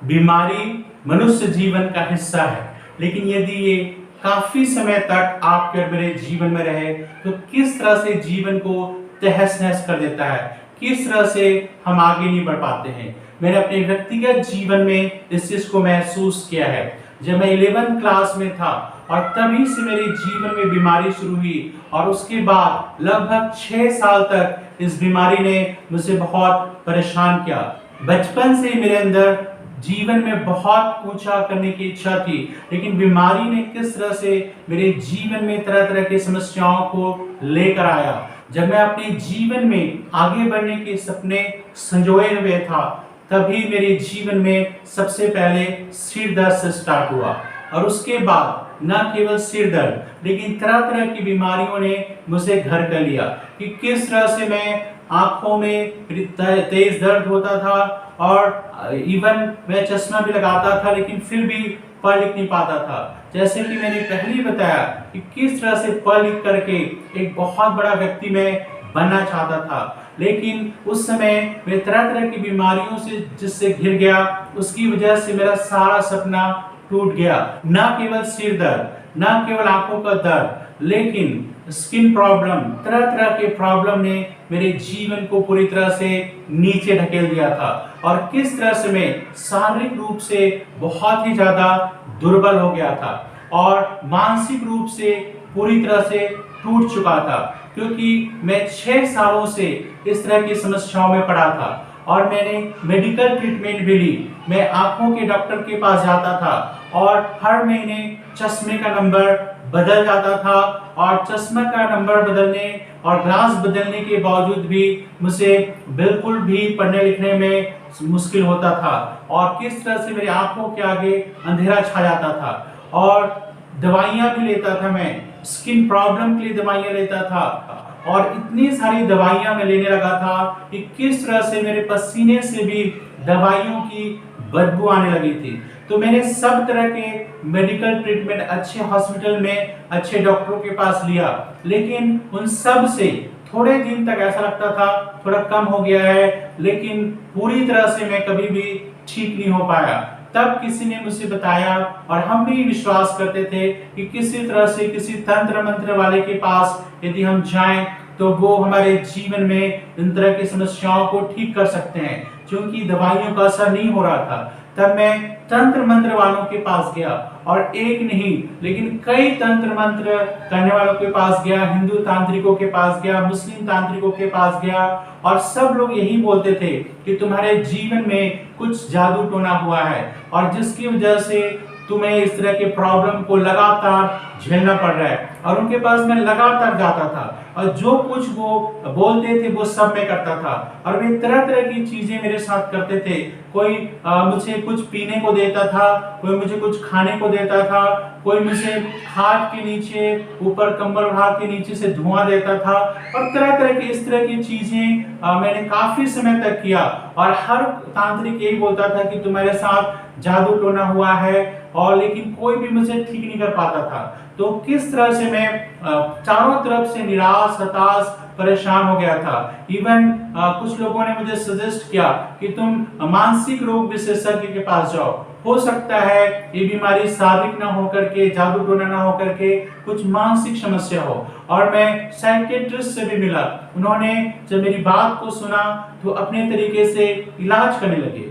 बीमारी मनुष्य जीवन का हिस्सा है, लेकिन यदि ये काफी समय तक आपके और मेरे जीवन में रहे तो किस तरह से जीवन को तहस नहस कर देता है, किस तरह से हम आगे नहीं बढ़ पाते हैं। मैंने अपने व्यक्तिगत जीवन में इस चीज को महसूस किया है। जब मैं 11th क्लास में था और तभी से मेरे जीवन में बीमारी शुरू हुई और उसके बाद लगभग 6 साल तक इस बीमारी ने मुझे बहुत परेशान किया। बचपन से ही मेरे अंदर जीवन में बहुत ऊंचा करने की इच्छा थी, लेकिन बीमारी ने किस तरह से मेरे जीवन में तरह तरह की समस्याओं को लेकर आया। जब मैं अपने जीवन में आगे बढ़ने के सपने संजोए हुए था, तभी मेरे जीवन में सबसे पहले सिर दर्द से स्टार्ट हुआ और उसके बाद न केवल सिर दर्द लेकिन तरह तरह की बीमारियों ने मुझे घर कर लिया। कि किस तरह से मैं आंखों में तेज दर्द होता था और इवन मैं चश्मा भी लगाता था, लेकिन फिर भी पढ़ लिख नहीं पाता था। जैसे कि मैंने पहले ही बताया कि किस तरह से पढ़ लिख करके एक बहुत बड़ा व्यक्ति मैं बनना चाहता था, लेकिन उस समय मैं तरह तरह की बीमारियों से जिससे घिर गया, उसकी वजह से मेरा सारा सपना टूट गया। न केवल सिर दर्द, न केवल आंखों का दर्द, लेकिन स्किन प्रॉब्लम, तरह तरह के प्रॉब्लम ने मेरे जीवन को पूरी तरह से नीचे ढकेल दिया था और किस तरह से मैं शारीरिक रूप से बहुत ही ज्यादा दुर्बल हो गया था और मानसिक रूप से पूरी तरह से टूट चुका था, क्योंकि मैं 6 सालों से इस तरह की समस्याओं में पड़ा था और मैंने मेडिकल ट्रीटमेंट भी ली। मैं आंखों के डॉक्टर के पास जाता था और हर महीने चश्मे का नंबर बदल जाता था और चश्मा का नंबर बदलने और ग्लास बदलने के बावजूद भी मुझे बिल्कुल भी पढ़ने लिखने में मुश्किल होता था और किस तरह से मेरी आंखों के आगे अंधेरा छा जाता था और दवाइयां भी लेता था। मैं स्किन प्रॉब्लम के लिए दवाइयां लेता था और इतनी सारी दवाइयां मैं लेने लगा था कि किस तरह से मेरे पसीने से भी दवाइयों की बदबू आने लगी थी। तो मैंने सब तरह के मेडिकल ट्रीटमेंट अच्छे हॉस्पिटल में अच्छे डॉक्टरों के पास लिया, लेकिन उन सब से थोड़े दिन तक ऐसा लगता था थोड़ा कम हो गया है, लेकिन पूरी तरह से मैं कभी भी ठीक नहीं हो पाया। तब किसी ने मुझे बताया और हम भी विश्वास करते थे कि किसी तरह से किसी तंत्र मंत्र वाले के पास यदि हम जाएं तो वो हमारे जीवन में इन तरह की समस्याओं को ठीक कर सकते हैं, क्योंकि दवाइयों का असर नहीं हो रहा था। तब मैं तंत्र मंत्र वालों के पास गया और एक नहीं लेकिन कई तंत्र मंत्र करने वालों के पास गया, हिंदू तांत्रिकों के पास गया, मुस्लिम तांत्रिकों के पास गया और सब लोग यही बोलते थे कि तुम्हारे जीवन में कुछ जादू टोना हुआ है और जिसकी वजह से तुम्हें इस तरह के प्रॉब्लम को लगातार झेलना पड़ रहा है। और उनके पास मैं लगातार जाता था और जो कुछ वो बोलते थे वो सब मैं करता था और वे तरह तरह की चीजें मेरे साथ करते थे। कोई मुझे कुछ पीने को देता था, कोई मुझे कुछ खाने को देता था, कोई मुझे हाथ के नीचे ऊपर कंबल हाथ के नीचे से धुआं देता था और तरह तरह की इस तरह की चीजें मैंने काफी समय तक किया और हर तांत्रिक यही बोलता था कि तुम्हारे साथ जादू टोना हुआ है, और लेकिन कोई भी मुझे ठीक नहीं कर पाता था। तो किस तरह से मैं चारों तरफ से निराश, हताश, परेशान हो गया था। इवन कुछ लोगों ने मुझे सजेस्ट किया कि तुम मानसिक रोग विशेषज्ञ के पास जाओ, हो सकता है ये बीमारी शारीरिक ना होकर के, जादू टोना ना होकर के कुछ मानसिक समस्या हो। और मैं साइकियाट्रिस्ट से भी मिला, उन्होंने जब मेरी बात को सुना तो अपने तरीके से इलाज करने लगे,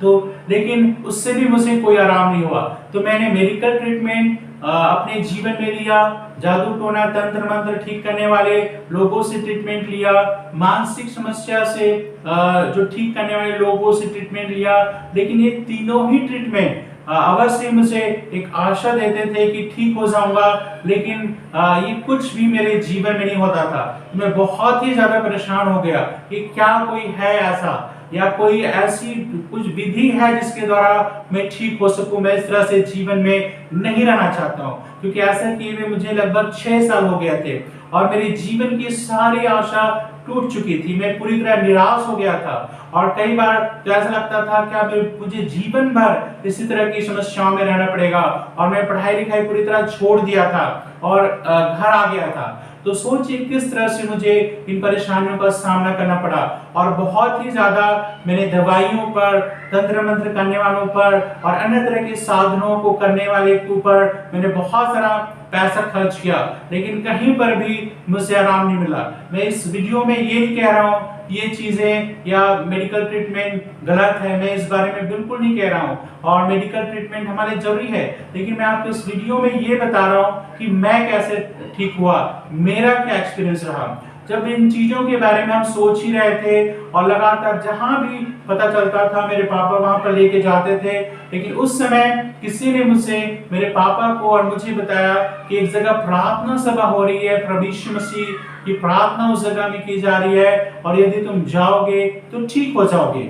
तो लेकिन उससे भी मुझे कोई आराम नहीं हुआ। तो मैंने मेडिकल ट्रीटमेंट अपने जीवन में लिया, जादू टोना तंत्र मंत्र ठीक करने वाले लोगों से ट्रीटमेंट लिया, मानसिक समस्या से जो ठीक करने वाले लोगों से ट्रीटमेंट लिया, लेकिन ये तीनों ही ट्रीटमेंट अवश्य मुझे एक आशा देते थे कि ठीक हो जाऊंगा, लेकिन ये कुछ भी मेरे जीवन में नहीं होता था। मैं बहुत ही ज्यादा परेशान हो गया कि क्या कोई है ऐसा या कोई ऐसी कुछ विधि है जिसके द्वारा मैं ठीक हो सकूं। मैं इस तरह से जीवन में नहीं रहना चाहता हूं, क्योंकि ऐसा किए हुए मुझे लगभग 6 साल हो गए थे और मेरे जीवन की सारी आशा टूट चुकी थी। मैं पूरी तरह निराश हो गया था और कई बार तो ऐसा लगता था क्या मुझे जीवन भर इसी तरह की समस्याओं में रहना पड़ेगा, और मैं पढ़ाई लिखाई पूरी तरह छोड़ दिया था और घर आ गया था। तो सोचिए किस तरह से मुझे इन परेशानियों का सामना करना पड़ा, और बहुत ही ज्यादा मैंने दवाइयों पर, तंत्र मंत्र करने वालों पर और अन्य तरह के साधनों को करने वाले के ऊपर मैंने बहुत सारा पैसा खर्च किया, लेकिन कहीं पर भी मुझे आराम नहीं मिला। मैं इस वीडियो में ये नहीं कह रहा हूँ ये चीजें या मेडिकल ट्रीटमेंट गलत है, मैं इस बारे में बिल्कुल नहीं कह रहा हूँ, और मेडिकल ट्रीटमेंट हमारे जरूरी है, लेकिन मैं आपको इस वीडियो में ये बता रहा हूँ कि मैं कैसे ठीक हुआ, मेरा क्या एक्सपीरियंस रहा। जब इन चीजों के बारे में हम सोच ही रहे थे और लगातार जहां भी पता चलता था मेरे पापा वहां पर लेके जाते थे, लेकिन उस समय किसी ने मुझसे, मेरे पापा को और मुझे बताया कि एक जगह प्रार्थना सभा हो रही है, प्रभु यीशु मसीह की प्रार्थना उस जगह में की जा रही है, और यदि तुम जाओगे तो ठीक हो जाओगे।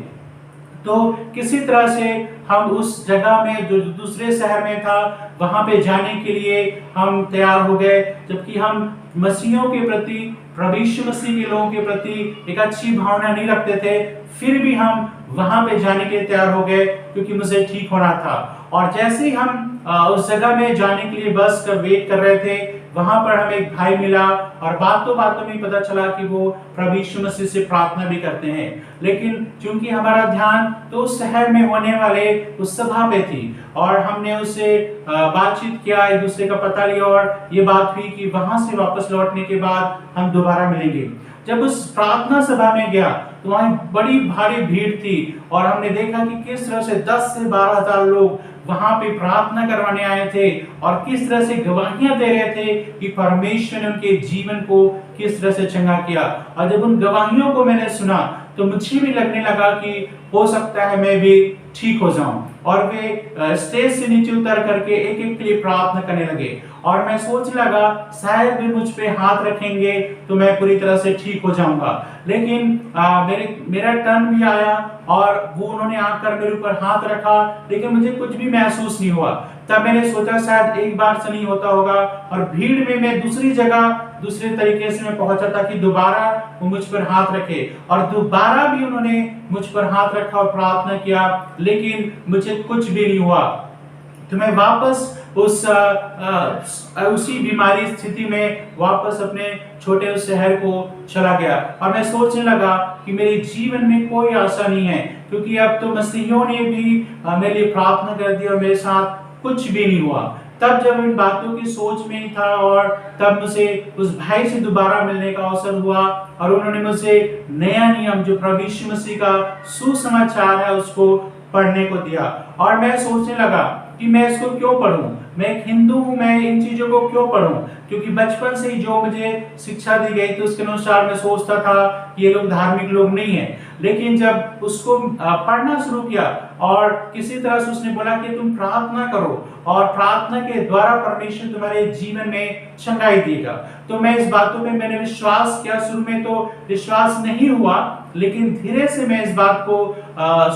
तो किसी तरह से हम उस जगह में, जो दूसरे शहर में था, वहां पे जाने के लिए हम तैयार हो गए, जबकि हम मसीहियों के प्रति, प्रभु यीशु मसीह के लोगों के प्रति एक अच्छी भावना नहीं रखते थे, फिर भी हम वहां पे जाने के लिए तैयार हो गए क्योंकि मुझे ठीक होना था। और जैसे ही हम उस जगह में जाने के लिए बस का वेट कर रहे थे, वहां पर हमें एक भाई मिला और बातों बातों में पता चला कि वो प्रभु यीशु मसीह से प्रार्थना भी करते हैं, लेकिन चूंकि हमारा ध्यान तो उस शहर में होने वाले उस सभा पे थी, और हमने उससे बातचीत किया, एक दूसरे का पता लिया, और ये बात हुई कि वहां से वापस लौटने के बाद हम दोबारा मिलेंगे। जब उस प्रार्थना सभा में गया तो वहां बड़ी भारी भीड़ थी, और हमने देखा कि किस तरह से 10 से 12 हजार लोग वहां पे प्रार्थना करवाने आए थे, और किस तरह से गवाहियां दे रहे थे कि परमेश्वर ने उनके जीवन को किस तरह से चंगा किया। और जब उन गवाहियों को मैंने सुना तो मुझे भी लगने लगा कि हो सकता है मैं भी ठीक हो जाऊं, और वे स्टेज से नीचे उतर करके एक एक के लिए प्रार्थना करने लगे, और मैं सोच लगा शायद वे मुझ पे हाथ रखेंगे तो मैं पूरी तरह से ठीक हो जाऊंगा। लेकिन मेरा टर्न भी आया और वो उन्होंने आकर मेरे ऊपर हाथ रखा, लेकिन मुझे कुछ भी महसूस नहीं हुआ। तब मैंने सोचा शायद एक बार से नहीं होता होगा, और भीड़ में मैं दूसरी जगह दूसरे तरीके से मैं पहुंचा था कि दोबारा वो मुझ पर हाथ रखे, और दोबारा भी उन्होंने मुझ पर हाथ रखा और प्रार्थना किया, लेकिन मुझे कुछ भी नहीं हुआ। तो मैं वापस उसी बीमारी स्थिति में वापस अपने छोटे उस शहर को चला गया, और मैं सोचने लगा कि मेरे जीवन में कोई आशा नहीं है, क्योंकि अब तो मसीहियों ने भी मेरे लिए प्रार्थना कर दी और मेरे साथ कुछ भी नहीं हुआ। तब जब इन बातों की सोच में ही था, और तब मुझे उस भाई से दोबारा मिलने का अवसर हुआ, और उन्होंने मुझे नया नियम जो प्रभु यीशु मसीह का सुसमाचार है उसको पढ़ने को दिया। और मैं सोचने लगा कि मैं इसको क्यों पढूं, मैं एक हिंदू हूं, मैं इन चीजों को क्यों पढूं, क्योंकि बचपन से ही जो मुझे शिक्षा दी गई थी उसके अनुसार मैं सोचता था कि ये लोग धार्मिक लोग नहीं है। लेकिन जब उसको पढ़ना शुरू किया और किसी तरह से उसने बोला कि तुम प्रार्थना करो, और प्रार्थना के द्वारा परमेश्वर तुम्हारे जीवन में चंगाई देगा, तो मैं इस बातों पे मैंने विश्वास किया। शुरू में तो विश्वास नहीं हुआ, लेकिन धीरे से मैं इस बात को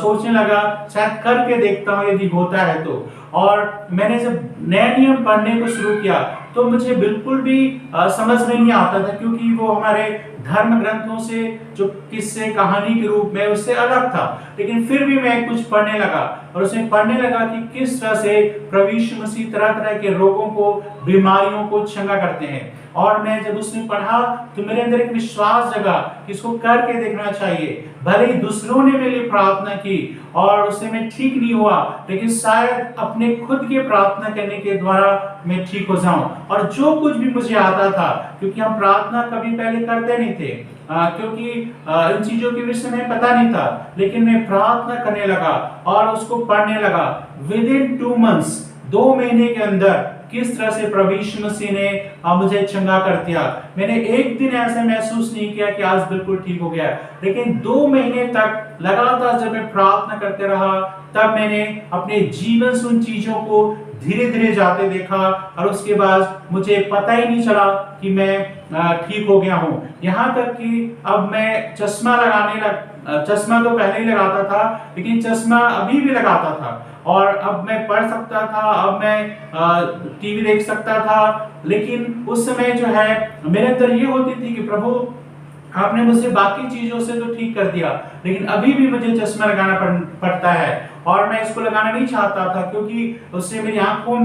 सोचने लगा शायद करके देखता हूँ यदि होता है तो। और मैंने जब नया नियम पढ़ने को शुरू किया तो मुझे बिल्कुल भी समझ में नहीं आता था, क्योंकि वो हमारे धर्म ग्रंथों से जो किस्से कहानी के रूप में उससे अलग था। लेकिन फिर भी मैं कुछ पढ़ने लगा, और उसमें पढ़ने लगा कि किस तरह से प्रभु यीशु मसीह तरह तरह के रोगों को, बीमारियों को चंगा करते हैं। और मैं जब उसमें पढ़ा तो मेरे अंदर एक विश्वास जगा कि इसको करके देखना चाहिए। भले ही दूसरों ने मेरे लिए प्रार्थना की और उससे मैं ठीक नहीं हुआ, लेकिन शायद अपने खुद के प्रार्थना करने के द्वारा मैं ठीक हो जाऊं। और जो कुछ भी मुझे आता था, क्योंकि हम प्रार्थना कभी पहले करते नहीं थे, क्योंकि इन चीजों के विषय में पता नहीं था, लेकिन मैं प्रार्थना करने लगा और उसको पढ़ने लगा। विद इन 2 months, 2 महीने के अंदर किस तरह से प्रभु यीशु मसीह ने मुझे चंगा कर दिया। मैंने एक दिन ऐसा महसूस नहीं किया कि आज बिल्कुल ठीक हो गया, लेकिन 2 महीने तक लगातार जब मैं प्रार्थना करते रहा, तब मैंने अपने जीवन से उन चीजों को धीरे धीरे जाते देखा, और उसके बाद मुझे पता ही नहीं चला कि मैं ठीक हो गया हूँ। यहाँ तक कि अब मैं चश्मा चश्मा तो पहले ही लगाता था, लेकिन चश्मा अभी भी लगाता था, और अब मैं पढ़ सकता था, अब मैं टीवी देख सकता था। लेकिन उस समय जो है मेरे अंदर ये होती थी कि प्रभु आपने मुझे बाकी चीजों से तो ठीक कर दिया, लेकिन अभी भी मुझे चश्मा लगाना पड़ता है, और मैं इसको लगाना नहीं चाहता था, क्योंकि उससे मेरी आंखों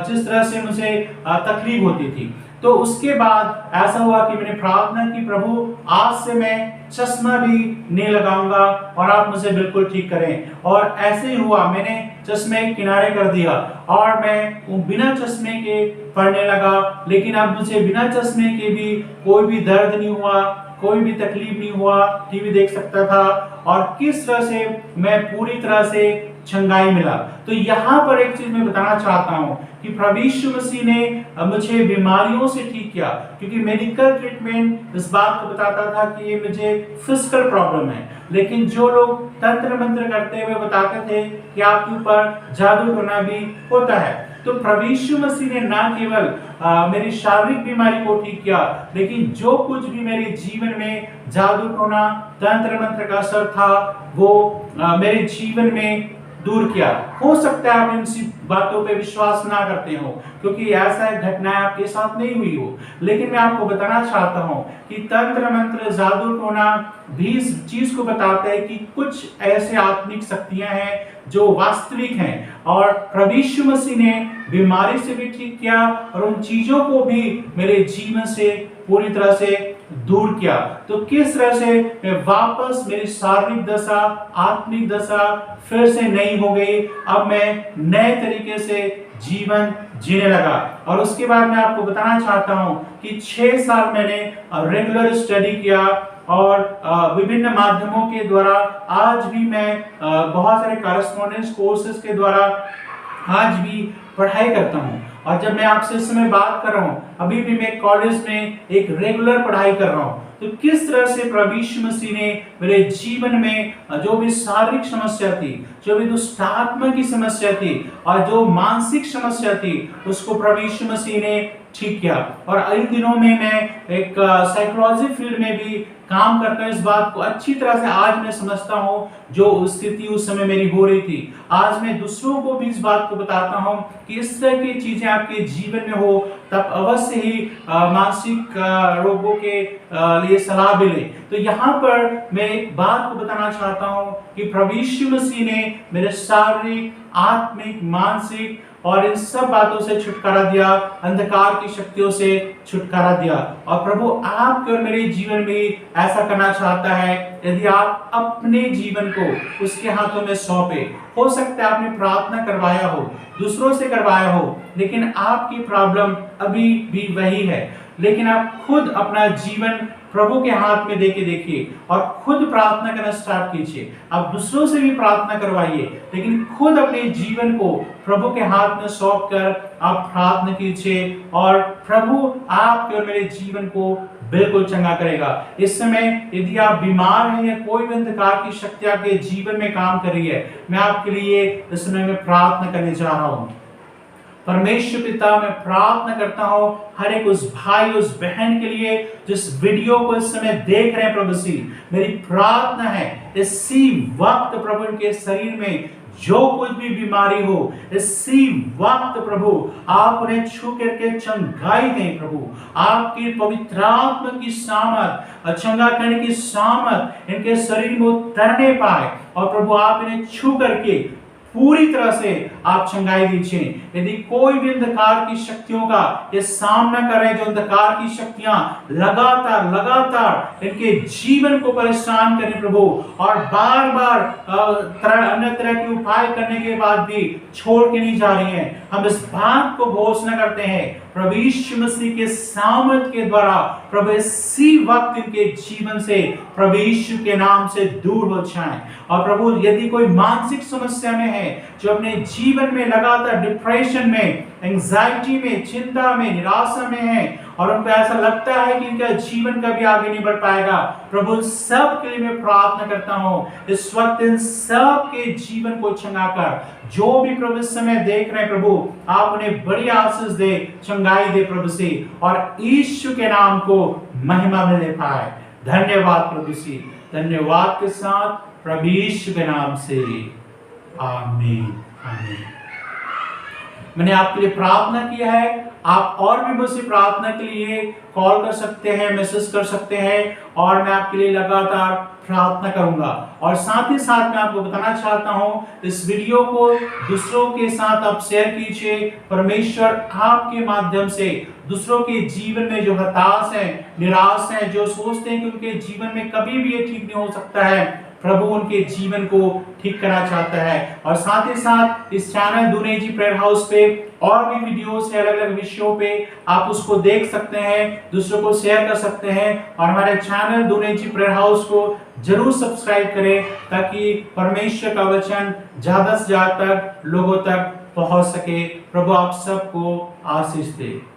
जिस तरह से मुझे तकलीफ होती थी। तो उसके बाद ऐसा हुआ कि मैंने प्रार्थना की, प्रभु आज से मैं चश्मा भी नहीं लगाऊंगा और आप मुझे बिल्कुल ठीक करें। और ऐसे ही हुआ, मैंने चश्मे किनारे कर दिया और मैं बिना चश्मे के पढ़ने लगा। लेकिन अब मुझे बिना चश्मे के भी कोई भी दर्द नहीं हुआ, कोई भी तकलीफ नहीं हुआ, टीवी देख सकता था और किस तरह से मैं पूरी तरह से चंगाई मिला। तो यहाँ पर एक चीज मैं बताना चाहता हूँ कि प्रभु यीशु मसीह ने मुझे बीमारियों से ठीक किया, क्योंकि मेडिकल ट्रीटमेंट इस बात को बताता था कि ये मुझे फिजिकल प्रॉब्लम है, लेकिन जो लोग तंत्र मंत्र करते हुए बताते थे कि आपके ऊपर जादू टोना भी होता है। तो प्रभु यीशु मसीह ने ना केवल मेरी शारीरिक बीमारी को ठीक किया, लेकिन जो कुछ भी मेरे जीवन में जादू टोना तंत्र मंत्र का असर था वो मेरे जीवन में दूर किया। हो सकता है आप इन बातों पे विश्वास ना करते हो, क्योंकि ऐसा घटनाएं आपके साथ नहीं हुई हो, लेकिन मैं आपको बताना चाहता हूं कि तंत्र मंत्र जादू टोना भी इस चीज को बताता है कि कुछ ऐसे आत्मिक शक्तियां हैं जो वास्तविक हैं, और प्रभु यीशु मसीह ने बीमारी से भी ठीक किया और उन चीजों को भी मेरे जीवन से पूरी तरह से दूर किया। तो किस तरह से मैं वापस मेरी शारीरिक दशा, आत्मिक दशा फिर से नई हो गई। अब मैं नए तरीके से जीवन जीने लगा। और उसके बाद मैं आपको बताना चाहता हूं कि 6 साल मैंने रेगुलर स्टडी किया और विभिन्न माध्यमों के द्वारा आज भी मैं बहुत सारे कॉरेस्पॉन्डेंस कोर्सेज के द्वारा आज भी पढ़ाई करता हूं। और जब मैं आपसे इस समय बात कर रहा हूं, अभी भी मैं कॉलेज में एक रेगुलर पढ़ाई कर रहा हूं। तो किस तरह से प्रभु यीशु मसीह ने मेरे जीवन में जो भी शारीरिक समस्या थी, जो भी दुष्ट आत्मा की समस्या थी और जो मानसिक समस्या थी, उसको प्रभु यीशु मसीह ने ठीक किया। और इन दिनों में मैं एक साइकोलॉजी फील्ड में भी काम करता हूं। इस बात को अच्छी तरह से आज मैं समझता हूं जो स्थिति उस समय मेरी हो रही थी। आज मैं दूसरों को भी इस बात को बताता हूं कि इस तरह की चीजें आपके जीवन में हो तब अवश्य ही मानसिक रोगों के लिए सलाह मिले। तो यहाँ पर मैं एक बात को बताना चाहता हूं कि प्रभु यीशु मसीह ने मेरे शारीरिक, आत्मिक, मानसिक और इन सब बातों से छुटकारा दिया, अंधकार की शक्तियों से छुटकारा दिया। और प्रभु आपके और मेरे जीवन में ऐसा करना चाहता है यदि आप अपने जीवन को उसके हाथों में सौंपे। हो सकता है आपने प्रार्थना करवाया हो, दूसरों से करवाया हो, लेकिन आपकी प्रॉब्लम अभी भी वही है। लेकिन आप खुद अपना जीवन प्रभु के हाथ में देके देखिए और खुद प्रार्थना करना स्टार्ट कीजिए। आप दूसरों से भी प्रार्थना करवाइए, लेकिन खुद अपने जीवन को प्रभु के हाथ में सौंप कर आप प्रार्थना कीजिए और प्रभु आपके और मेरे जीवन को बिल्कुल चंगा करेगा। इस समय यदि आप बीमार हैं या कोई भी अंधकार की शक्ति आपके जीवन में काम कर रही है, मैं आपके लिए इस समय में प्रार्थना करने जा रहा हूं। परमेश्वर पिता, मैं प्रार्थना करता हूं हर एक उस भाई, उस बहन के लिए जिस वीडियो को इस समय देख रहे हैं। प्रभु जी, मेरी प्रार्थना है इसी वक्त प्रभु के शरीर में जो कुछ भी बीमारी हो, इसी वक्त प्रभु आप उन्हें छू करके चंगाई दें। प्रभु आपकी पवित्र आत्मा की सामर्थ, चंगा करने की सामर्थ इनके शरीर में उतरने पाए और प्रभु आप इन्हें छू करके पूरी तरह से आप चंगाई दीजिए। यदि कोई भी अंधकार की शक्तियों का ये सामना कर रहे हैं, जो अंधकार की शक्तियां लगातार इनके जीवन को परेशान करें प्रभु, और बार बार अन्य तरह के उपाय करने के बाद भी छोड़ के नहीं जा रही हैं, हम इस बात को घोषणा करते हैं प्रभु यीशु मसीह के सामर्थ के द्वारा प्रभु इसी वक्त इनके जीवन से प्रभु यीशु के नाम से दूर हो जाएं। और प्रभु यदि कोई मानसिक समस्या में है, जो अपने जीवन में लगातार डिप्रेशन में, एंजाइटी में, चिंता में, निराशा में है और उनको ऐसा लगता है कि इनका जीवन कभी आगे नहीं बढ़ पाएगा, प्रभु सब के लिए मैं प्रार्थना करता हूं इस वक्त इन सब के जीवन को चंगा कर, जो भी प्रभु इस समय देख रहे हैं प्रभु आप उन्हें बड़ी आशीष दे, चंगाई दे प्रभु से, और यीशु के नाम को महिमा मिले पाए। धन्यवाद प्रभु जी, धन्यवाद के साथ प्रभु यीशु के नाम से आमीन आमीन। मैंने आपके लिए प्रार्थना किया है, आप और भी मुझसे प्रार्थना के लिए कॉल कर सकते हैं, मैसेज कर सकते हैं, और मैं आपके लिए लगातार प्रार्थना करूंगा। और साथ ही साथ मैं आपको बताना चाहता हूँ, इस वीडियो को दूसरों के साथ आप शेयर कीजिए। परमेश्वर आपके माध्यम से दूसरों के जीवन में जो हताश है, निराश है, जो सोचते हैं कि उनके जीवन में कभी भी ये ठीक नहीं हो सकता है, प्रभु उनके जीवन को ठीक करना चाहता है। और साथ ही साथ इस चैनल दुने जी प्रेयर हाउस पे और भी वीडियोस है अलग अलग विषयों पे, आप उसको देख सकते हैं, दूसरों को शेयर कर सकते हैं। और हमारे चैनल दुने जी प्रेयर हाउस को जरूर सब्सक्राइब करें, ताकि परमेश्वर का वचन ज्यादा से ज्यादा लोगों तक पहुंच सके। प्रभु आप सबको आशीष दे।